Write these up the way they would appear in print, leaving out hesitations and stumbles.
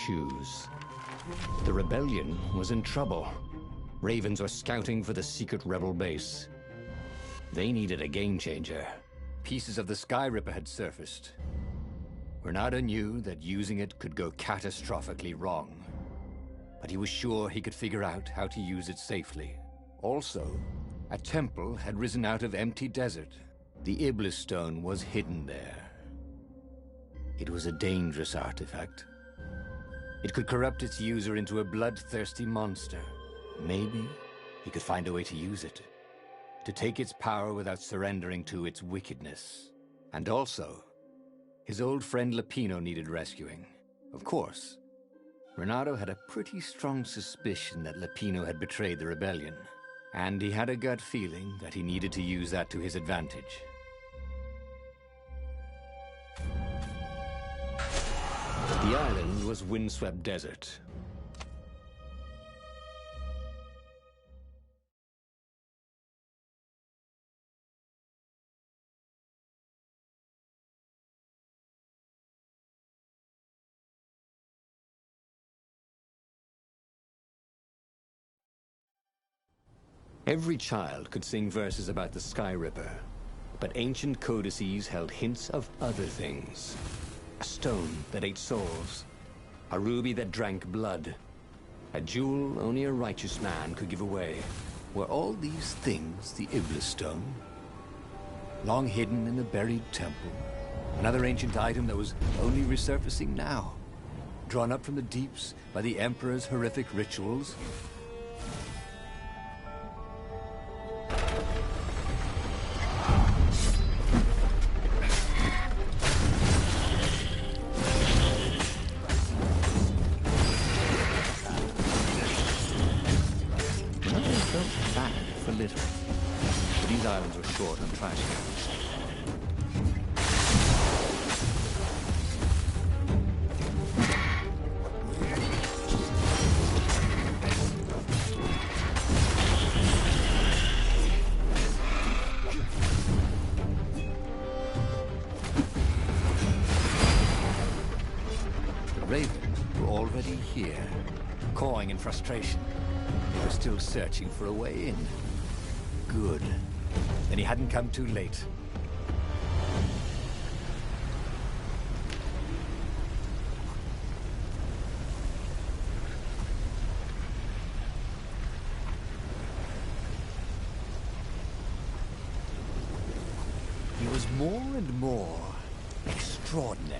choose. The rebellion was in trouble. Ravens were scouting for the secret rebel base. They needed a game changer. Pieces of the Sky Ripper had surfaced. Renato knew that using it could go catastrophically wrong, but he was sure he could figure out how to use it safely. Also, a temple had risen out of empty desert. The Iblis stone was hidden there. It was a dangerous artifact. It could corrupt its user into a bloodthirsty monster. Maybe he could find a way to use it, to take its power without surrendering to its wickedness. And also, his old friend Lupino needed rescuing. Of course, Renato had a pretty strong suspicion that Lupino had betrayed the rebellion, and he had a gut feeling that he needed to use that to his advantage. The island was windswept desert. Every child could sing verses about the Sky Ripper, but ancient codices held hints of other things. A stone that ate souls, a ruby that drank blood, a jewel only a righteous man could give away. Were all these things the Iblis stone? Long hidden in a buried temple, another ancient item that was only resurfacing now, drawn up from the deeps by the Emperor's horrific rituals? Frustration. They were still searching for a way in. Good. Then he hadn't come too late. He was more and more extraordinary.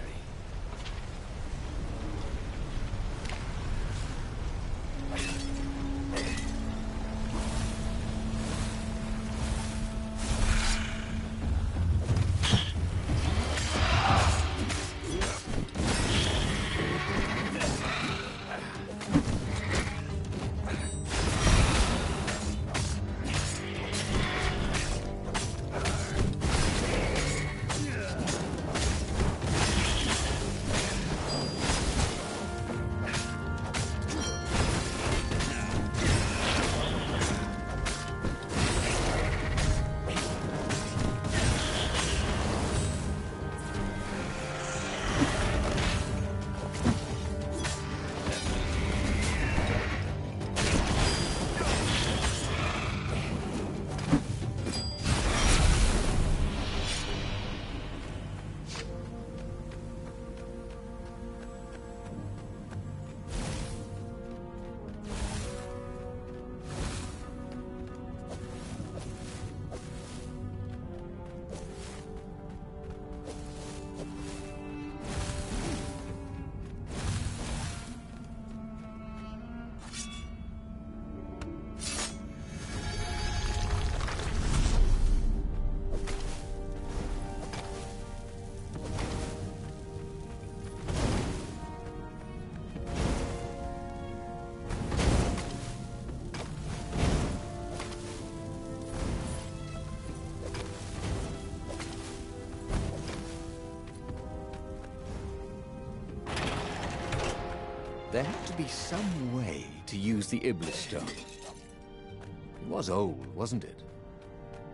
There had to be some way to use the Iblis stone. It was old, wasn't it?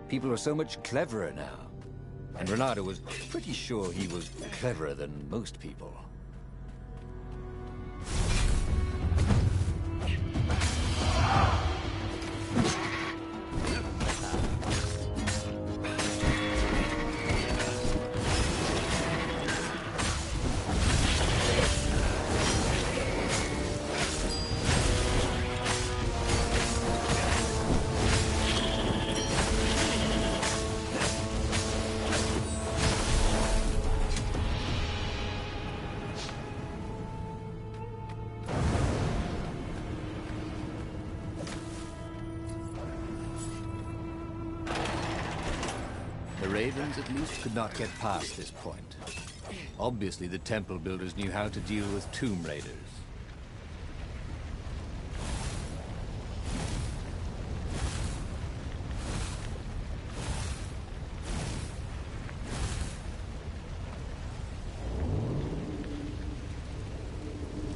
People are so much cleverer now. And Renato was pretty sure he was cleverer than most people. The Ravens, at least, could not get past this point. Obviously, the temple builders knew how to deal with tomb raiders.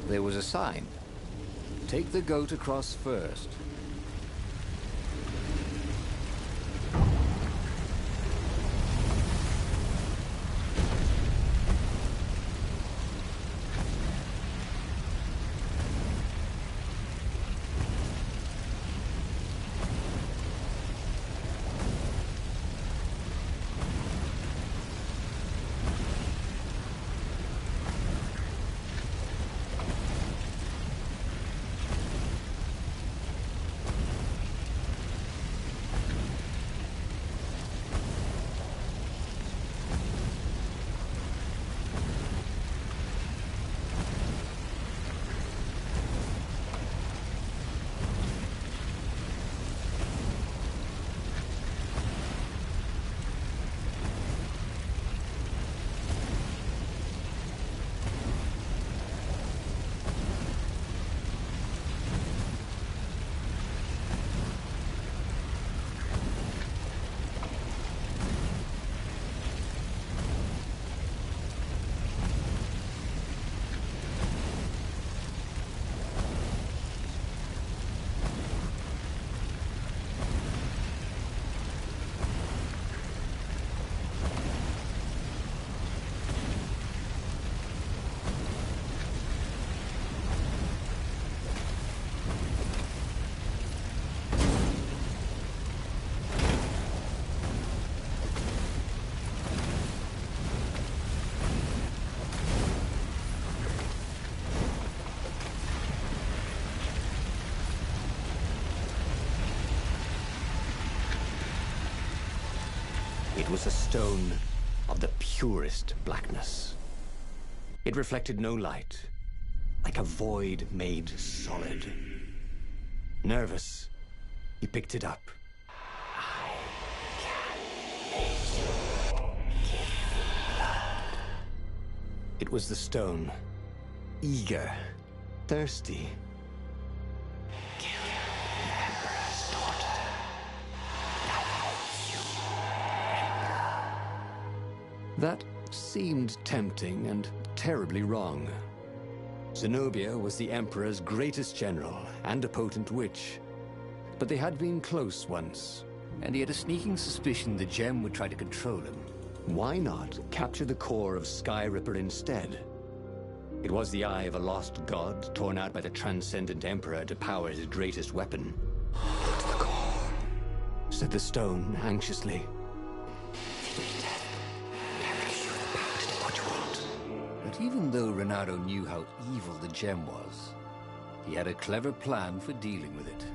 There was a sign. Take the goat across first. It was a stone of the purest blackness. It reflected no light, like a void made solid. Nervous, he picked it up. I can make you give blood. It was the stone, eager, thirsty. That seemed tempting and terribly wrong. Zenobia was the Emperor's greatest general and a potent witch. But they had been close once. And he had a sneaking suspicion the gem would try to control him. Why not capture the core of Sky Ripper instead? It was the eye of a lost god torn out by the transcendent Emperor to power his greatest weapon. Get to the core, said the stone anxiously. But even though Renato knew how evil the gem was, he had a clever plan for dealing with it.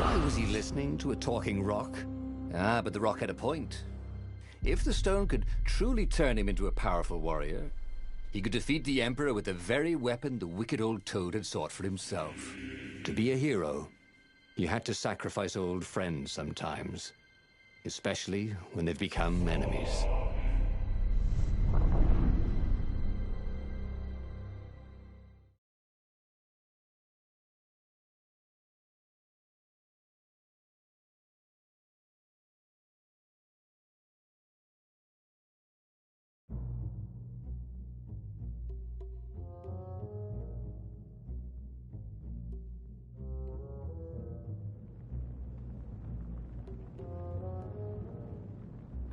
Why was he listening to a talking rock? Ah, but the rock had a point. If the stone could truly turn him into a powerful warrior, he could defeat the Emperor with the very weapon the wicked old toad had sought for himself. To be a hero, you had to sacrifice old friends sometimes, especially when they've become enemies.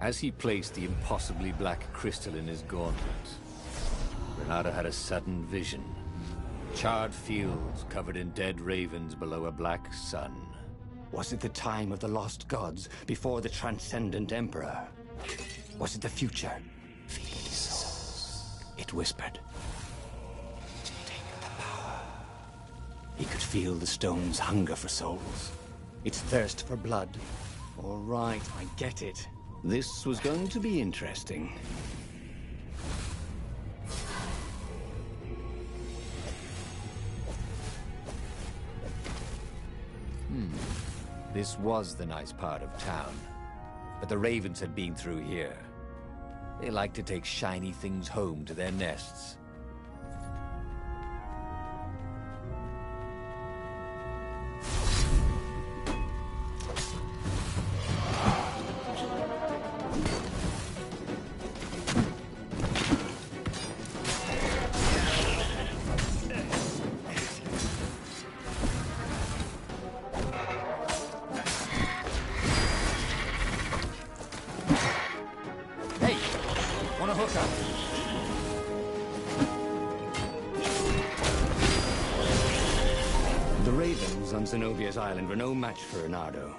As he placed the impossibly black crystal in his gauntlet, Renato had a sudden vision. Charred fields covered in dead ravens below a black sun. Was it the time of the lost gods before the transcendent Emperor? Was it the future? feed souls. It whispered. Take the power. He could feel the stone's hunger for souls. Its thirst for blood. All right, I get it. This was going to be interesting. This was the nice part of town, but the ravens had been through here. They like to take shiny things home to their nests. Zenobia's island were no match for Reynardo.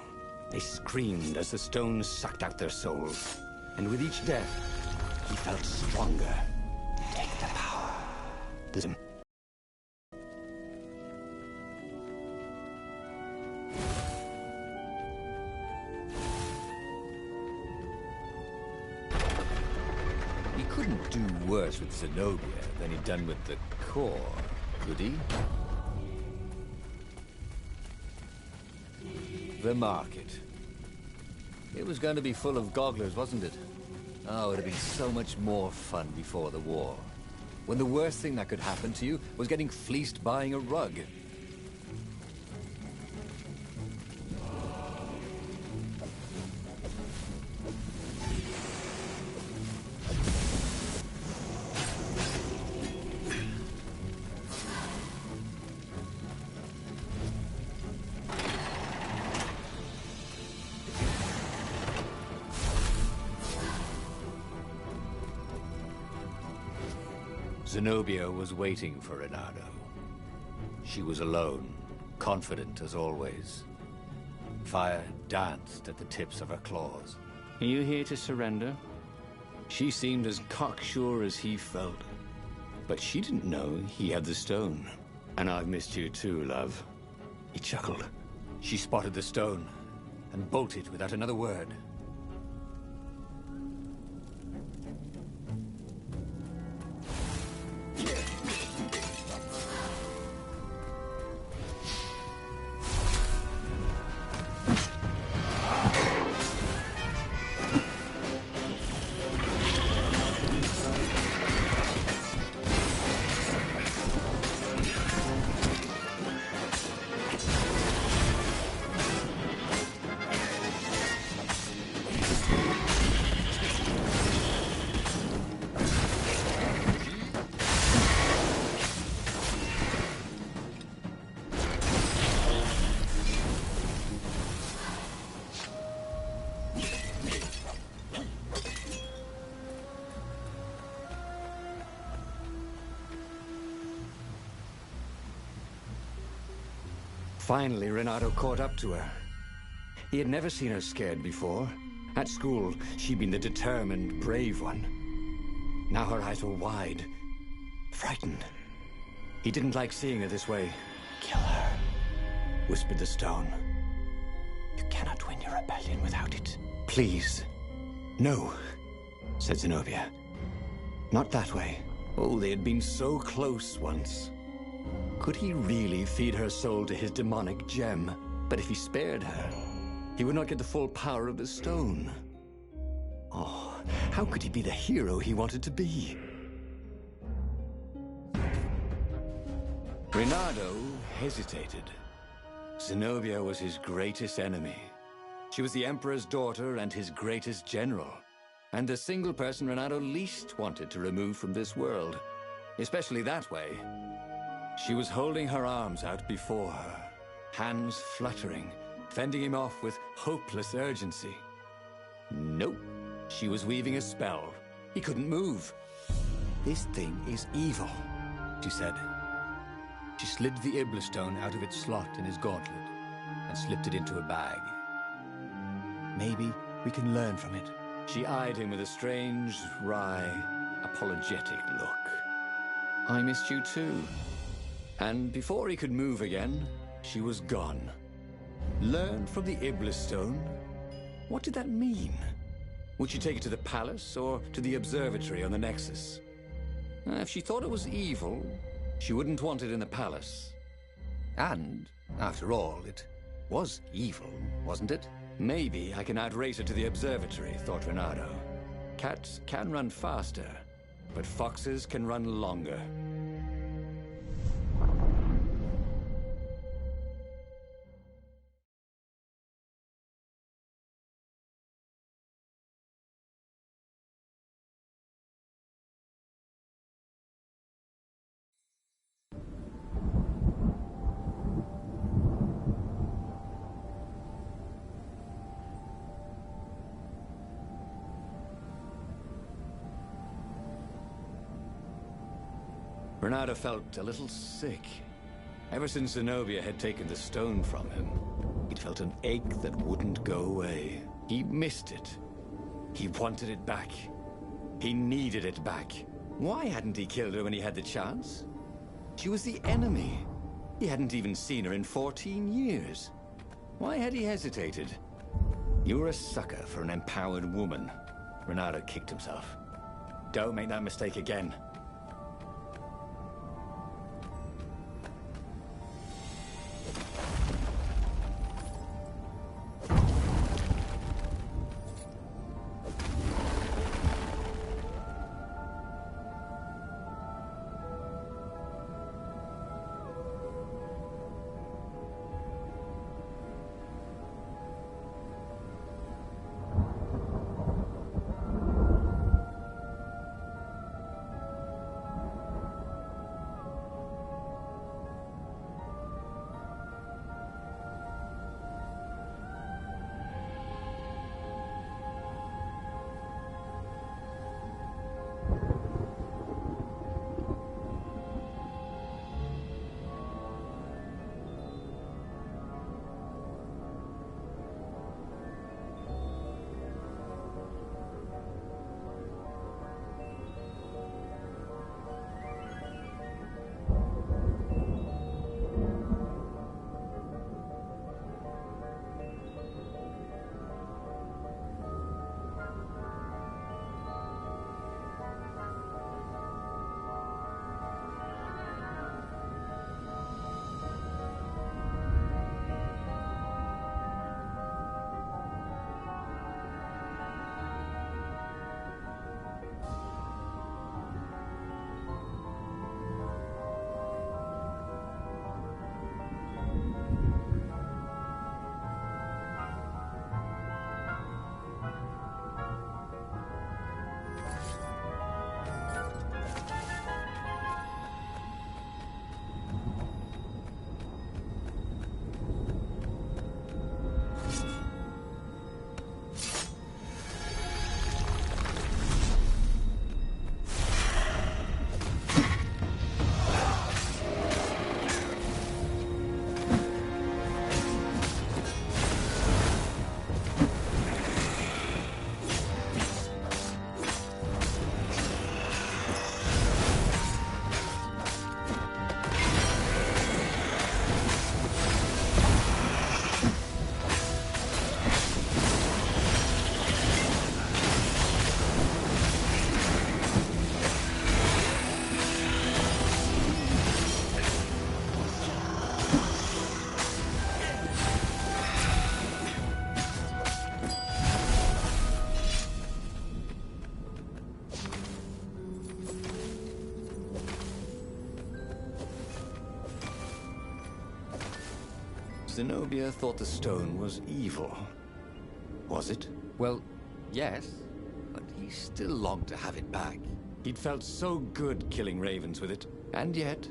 They screamed as the stones sucked out their souls. And with each death, he felt stronger. Take the power. He couldn't do worse with Zenobia than he'd done with the core, could he? The market. It was going to be full of gogglers, wasn't it? Oh, it would have been so much more fun before the war. When the worst thing that could happen to you was getting fleeced buying a rug. Zenobia was waiting for Reynardo. She was alone, confident as always. Fire danced at the tips of her claws. Are you here to surrender? She seemed as cocksure as he felt. But she didn't know he had the stone. And I've missed you too, love. He chuckled. She spotted the stone and bolted without another word. Finally, Reynardo caught up to her. He had never seen her scared before. At school, she'd been the determined, brave one. Now her eyes were wide, frightened. He didn't like seeing her this way. Kill her, whispered the stone. You cannot win your rebellion without it. Please. No, said Zenobia. Not that way. Oh, they had been so close once. Could he really feed her soul to his demonic gem? But if he spared her, he would not get the full power of the stone. Oh, how could he be the hero he wanted to be? Reynardo hesitated. Zenobia was his greatest enemy. She was the Emperor's daughter and his greatest general, and the single person Reynardo least wanted to remove from this world, especially that way. She was holding her arms out before her, hands fluttering, fending him off with hopeless urgency. Nope, she was weaving a spell. He couldn't move. This thing is evil, she said. She slid the Iblis stone out of its slot in his gauntlet and slipped it into a bag. Maybe we can learn from it. She eyed him with a strange, wry, apologetic look. I missed you too. And before he could move again, she was gone. Learn from the Iblis stone? What did that mean? Would she take it to the palace or to the observatory on the Nexus? If she thought it was evil, she wouldn't want it in the palace. And, after all, it was evil, wasn't it? Maybe I can outrace her to the observatory, thought Renato. Cats can run faster, but foxes can run longer. Renato felt a little sick. Ever since Zenobia had taken the stone from him, he'd felt an ache that wouldn't go away. He missed it. He wanted it back. He needed it back. Why hadn't he killed her when he had the chance? She was the enemy. He hadn't even seen her in 14 years. Why had he hesitated? You were a sucker for an empowered woman. Renato kicked himself. Don't make that mistake again. Zenobia thought the stone was evil. Was it? Well, yes, but he still longed to have it back. He'd felt so good killing ravens with it, and yet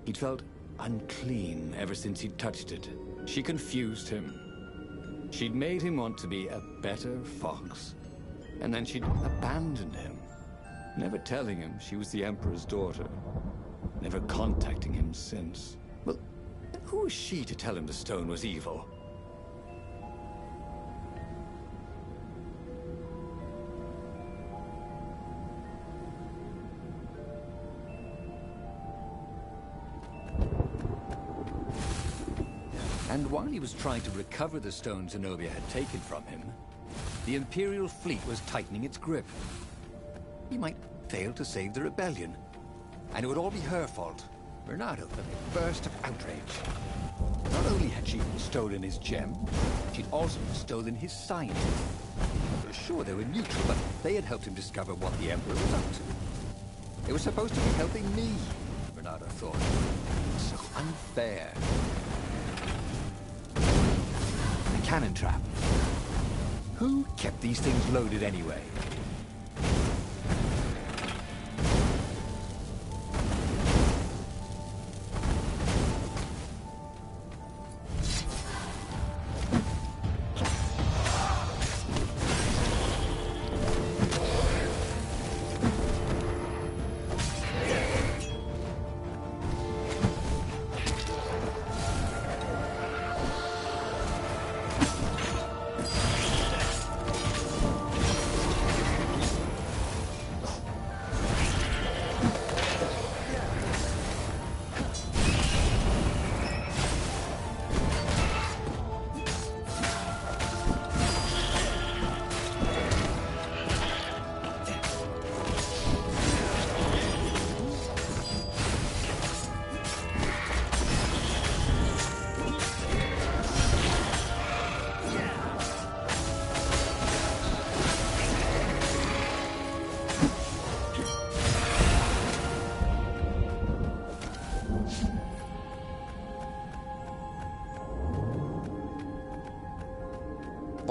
he'd felt unclean ever since he'd touched it. She confused him. She'd made him want to be a better fox, and then she'd abandoned him, never telling him she was the Emperor's daughter, never contacting him since. Well, who was she to tell him the stone was evil? And while he was trying to recover the stone Zenobia had taken from him, the Imperial fleet was tightening its grip. He might fail to save the rebellion, and it would all be her fault. Renato felt a burst of outrage. Not only had she stolen his gem, she'd also stolen his sign. Sure, they were neutral, but they had helped him discover what the Emperor was up to. They were supposed to be helping me, Renato thought. So unfair. A cannon trap. Who kept these things loaded anyway?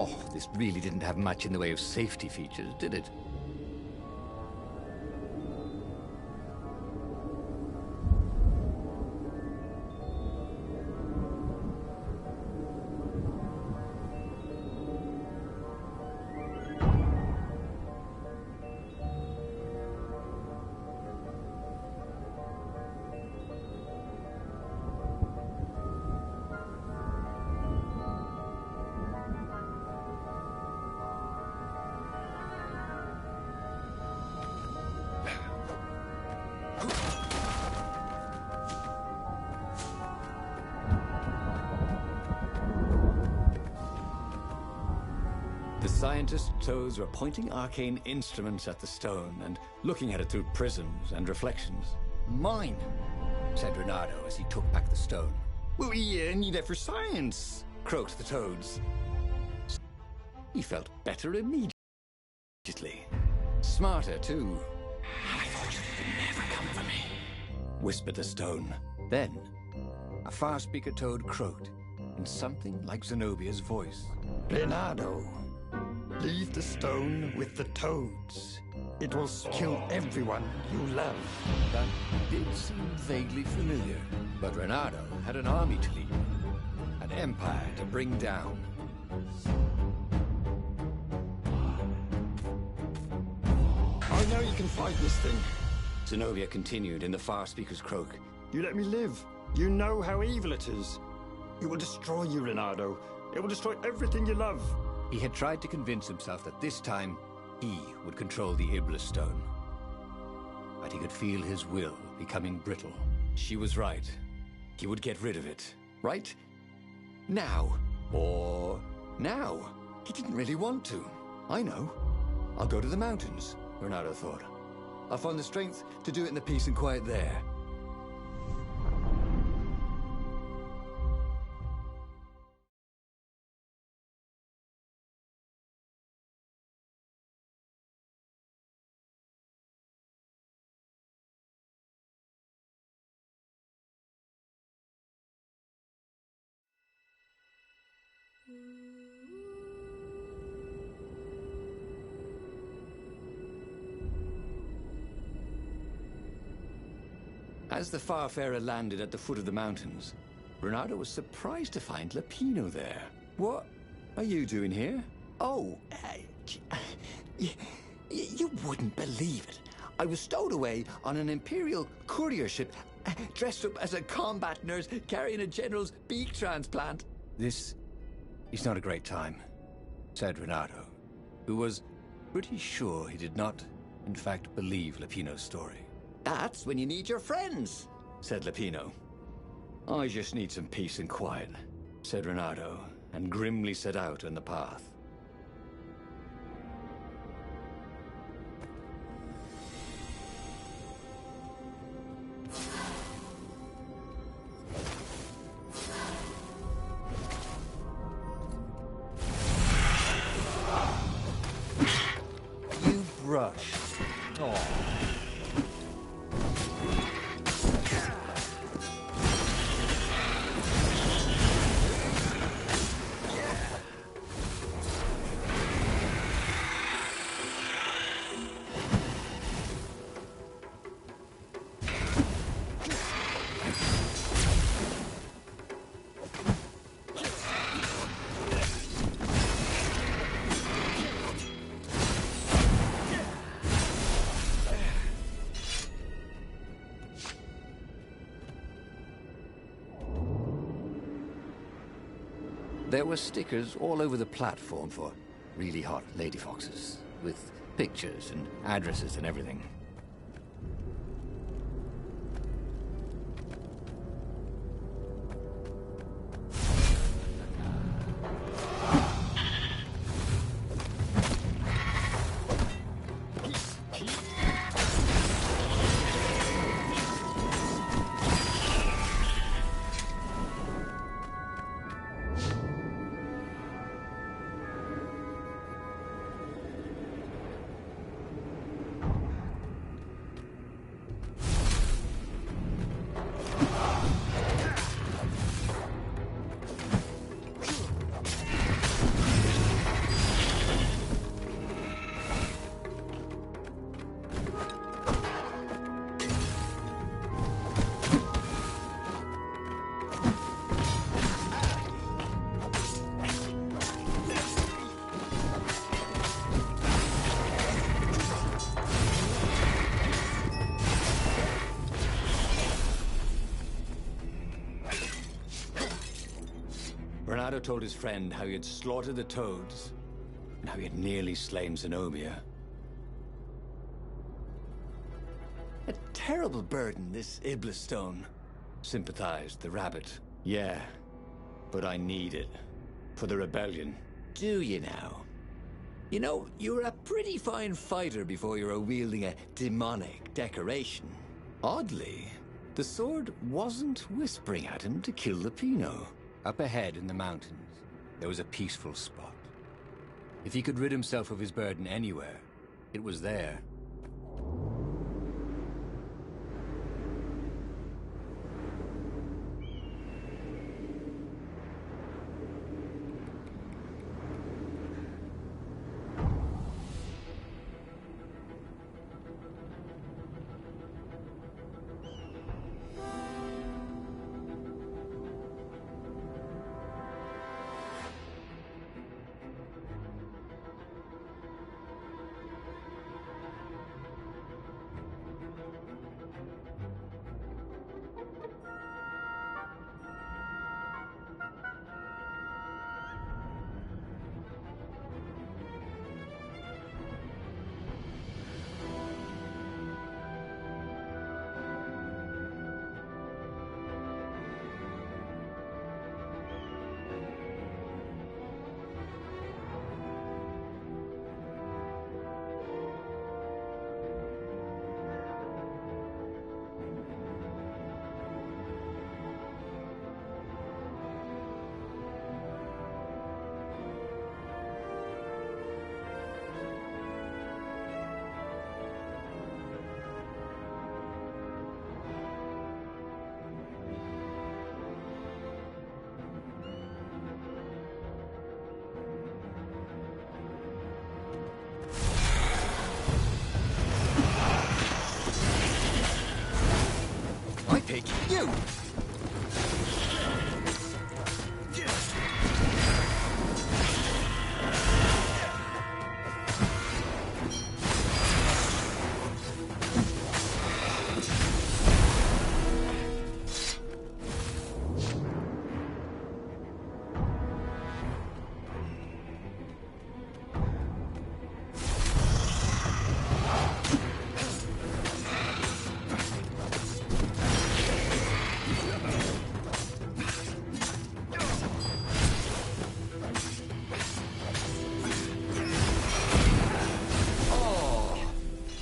Oh, this really didn't have much in the way of safety features, did it? The scientist's toes were pointing arcane instruments at the stone and looking at it through prisms and reflections. Mine, said Renato as he took back the stone. Well, we need it for science, croaked the toads. He felt better immediately. Smarter, too. I thought you'd never come for me, whispered the stone. Then, a far-speaker toad croaked in something like Zenobia's voice. Leonardo, leave the stone with the toads. It will kill everyone you love. That did seem vaguely familiar. But Renato had an army to lead, an empire to bring down. I know you can fight this thing. Zenobia continued in the far speaker's croak. You let me live. You know how evil it is. It will destroy you, Leonardo. It will destroy everything you love. He had tried to convince himself that this time he would control the Iblis stone. But he could feel his will becoming brittle. She was right. He would get rid of it. Right? Now. Or now. He didn't really want to. I know. I'll go to the mountains, Renato thought. I'll find the strength to do it in the peace and quiet there. As the Farfarer landed at the foot of the mountains, Renato was surprised to find Lapino there. What are you doing here? Oh, you wouldn't believe it. I was stowed away on an Imperial courier ship, dressed up as a combat nurse carrying a general's beak transplant. This is not a great time, said Renato, who was pretty sure he did not, in fact, believe Lapino's story. That's when you need your friends, said Lapino. I just need some peace and quiet, said Renato, and grimly set out on the path. brush. Oh. There were stickers all over the platform for really hot lady foxes, with pictures and addresses and everything. Bernardo told his friend how he had slaughtered the toads, and how he had nearly slain Zenobia. A terrible burden, this Iblis stone, sympathized the rabbit. Yeah, but I need it. For the rebellion. Do you now? You know, you were a pretty fine fighter before you were wielding a demonic decoration. Oddly, the sword wasn't whispering at him to kill the Pinot. Up ahead in the mountains, there was a peaceful spot. If he could rid himself of his burden anywhere, it was there. Pick you!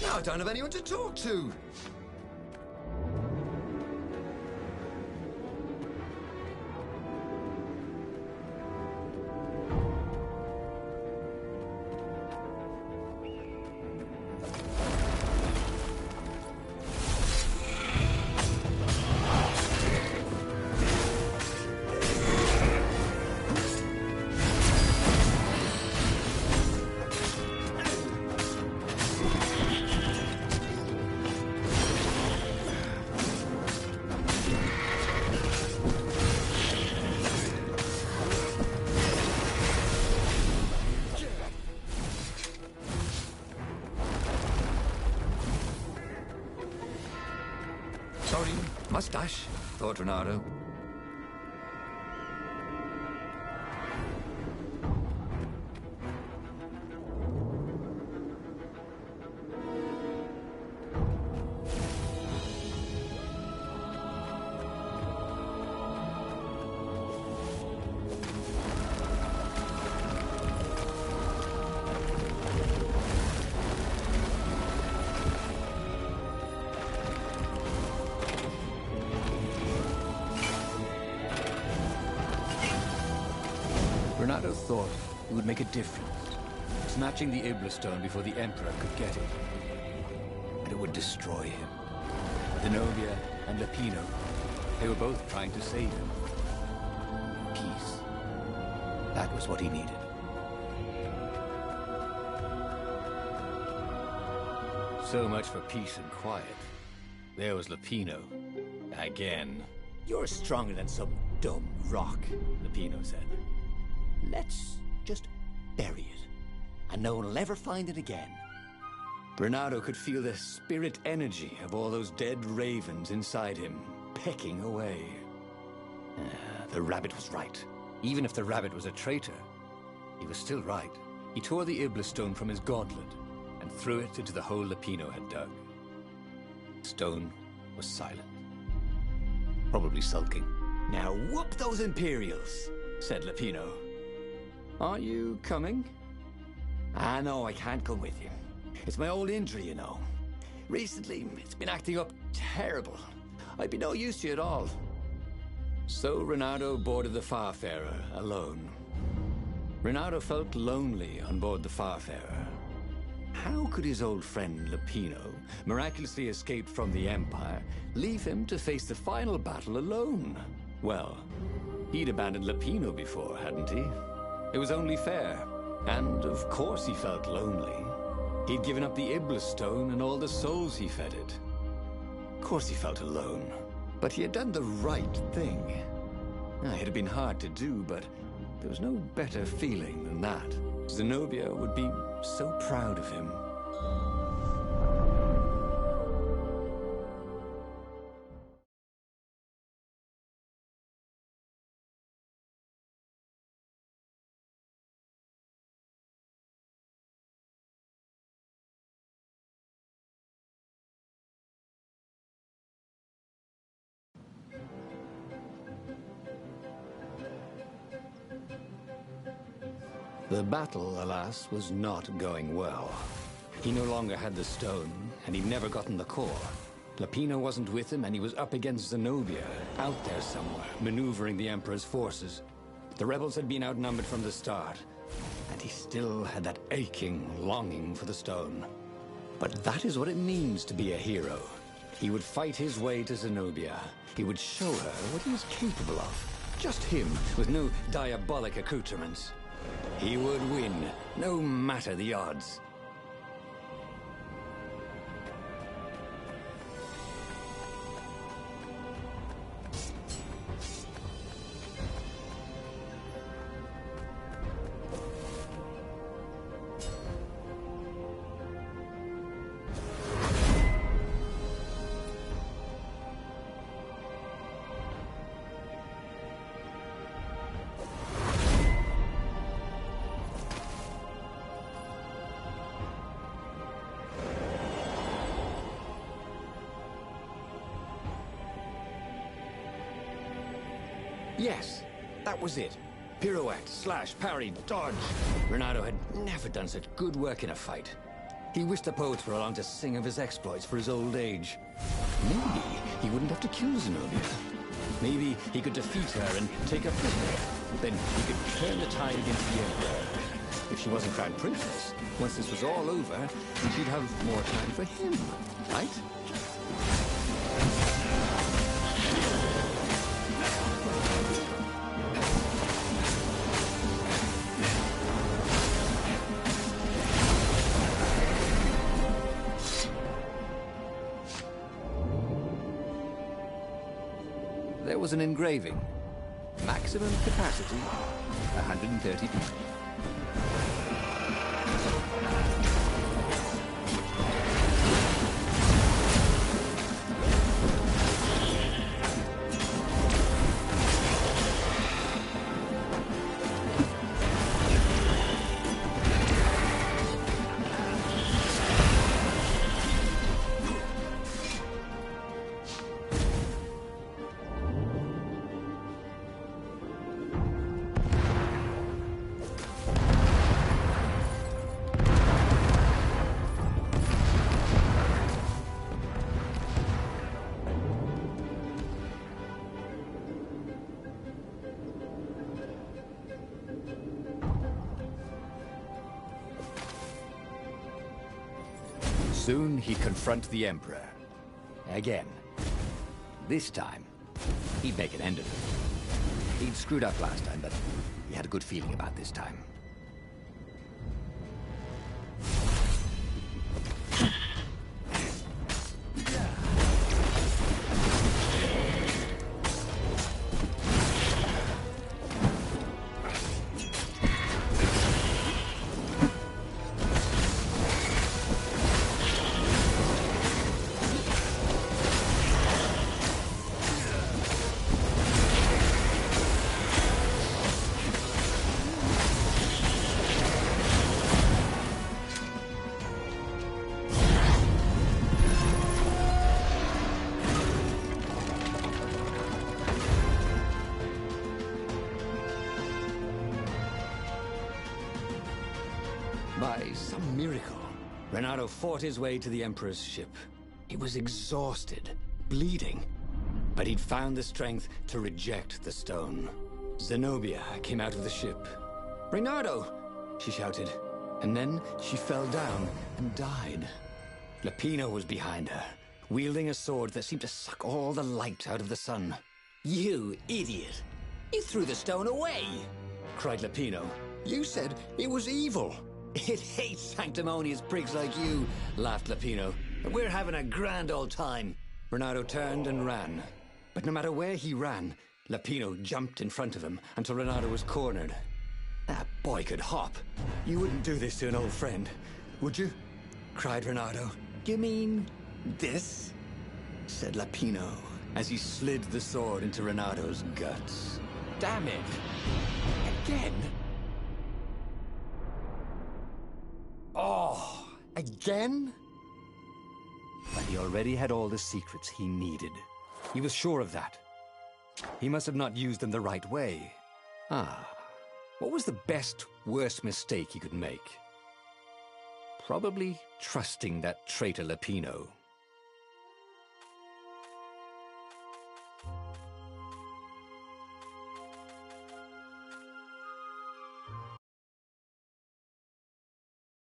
I don't have anyone to talk to. Sporting mustache, thought Renato. Renato thought it would make a difference, snatching the Iblis stone before the Emperor could get it. And it would destroy him. Zenobia and Lupino, they were both trying to save him. Peace. That was what he needed. So much for peace and quiet. There was Lupino. Again. You're stronger than some dumb rock, Lupino said. Let's just bury it, and no one will ever find it again. Renato could feel the spirit energy of all those dead ravens inside him, pecking away. The rabbit was right. Even if the rabbit was a traitor, he was still right. He tore the Iblis stone from his gauntlet and threw it into the hole Lupino had dug. The stone was silent, probably sulking. Now whoop those Imperials, said Lupino. Are you coming? Ah, no, I can't come with you. It's my old injury, you know. Recently, it's been acting up terrible. I'd be no use to you at all. So Renato boarded the Farfarer alone. Renato felt lonely on board the Farfarer. How could his old friend Lupino, miraculously escaped from the Empire, leave him to face the final battle alone? Well, he'd abandoned Lupino before, hadn't he? It was only fair. And of course he felt lonely. He'd given up the Iblis stone and all the souls he fed it. Of course he felt alone. But he had done the right thing. It had been hard to do, but there was no better feeling than that. Zenobia would be so proud of him. The battle, alas, was not going well. He no longer had the stone, and he'd never gotten the core. Lupino wasn't with him, and he was up against Zenobia, out there somewhere, maneuvering the Emperor's forces. The rebels had been outnumbered from the start, and he still had that aching longing for the stone. But that is what it means to be a hero. He would fight his way to Zenobia. He would show her what he was capable of. Just him, with no diabolic accoutrements. He would win, no matter the odds. Yes, that was it. Pirouette, slash, parry, dodge. Renato had never done such good work in a fight. He wished the poets were along to sing of his exploits for his old age. Maybe he wouldn't have to kill Zenobia. Maybe he could defeat her and take her prisoner. Then he could turn the tide against the Emperor. If she wasn't Crown Princess, once this was all over, she'd have more time for him, right? There was an engraving. Maximum capacity, 130 people. Soon he'd confront the Emperor. Again. This time, he'd make an end of it. He'd screwed up last time, but he had a good feeling about this time. By some miracle, Renato fought his way to the Emperor's ship. He was exhausted, bleeding, but he'd found the strength to reject the stone. Zenobia came out of the ship. "Renato!" she shouted, and then she fell down and died. Lapino was behind her, wielding a sword that seemed to suck all the light out of the sun. You idiot! You threw the stone away! Cried Lapino. "You said it was evil." It hates sanctimonious prigs like you, laughed Lapino. We're having a grand old time. Renato turned and ran. But no matter where he ran, Lapino jumped in front of him until Renato was cornered. That boy could hop. "You wouldn't do this to an old friend, would you?" cried Renato. You mean this? Said Lapino as he slid the sword into Renato's guts. Damn it! Again? Oh, again? But he already had all the secrets he needed. He was sure of that. He must have not used them the right way. What was the best, worst mistake he could make? Probably trusting that traitor Lapino.